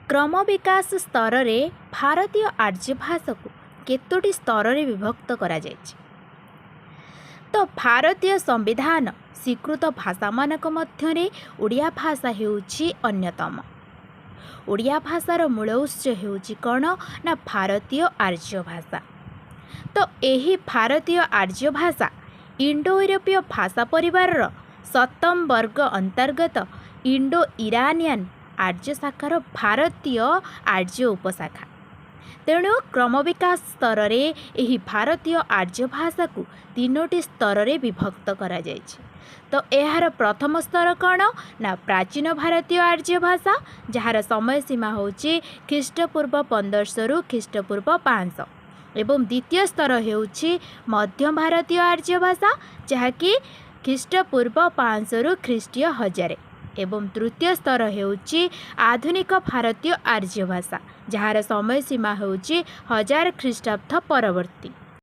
क्रम विकास स्तर रे भारतीय आर्य भाषा को केतोटी स्तर रे विभक्त करा जायछि। तो भारतीय संविधान स्वीकृत भाषा मानक मध्यरे ओडिया भाषा हेउछि अन्यतम। ओडिया भाषार मूल उत्स हेउछि कौन ना भारतीय आर्य भाषा। तो एही भारतीय आर्य भाषा इंडो यूरोपीय भाषा परिवार सप्तम वर्ग अंतर्गत इंडो इरानियन आर्य शाखार भारतीय आर्य उपशाखा। तेणु क्रम विकास स्तर रे एही भारतीय आर्य भाषा को तीनोटी स्तर रे विभक्त करा जायछि। तो एहार प्रथम स्तर कौन ना प्राचीन भारतीय आर्य भाषा जहार समय सीमा होछि ख्रीष्टपूर्व 1500 रु ख्रीष्टपूर्व 500 एवं द्वितीय स्तर हेउछि मध्य भारतीय आर्य भाषा जहाँकि ख्रीष्टपूर्व 500 रु ख्रीष्टीय 1000 एवं तृतीय स्तर हेउछि आधुनिक भारतीय आर्य भाषा जहार समय सीमा हेउछि 1000 ख्रीष्टाब्द परवर्ती।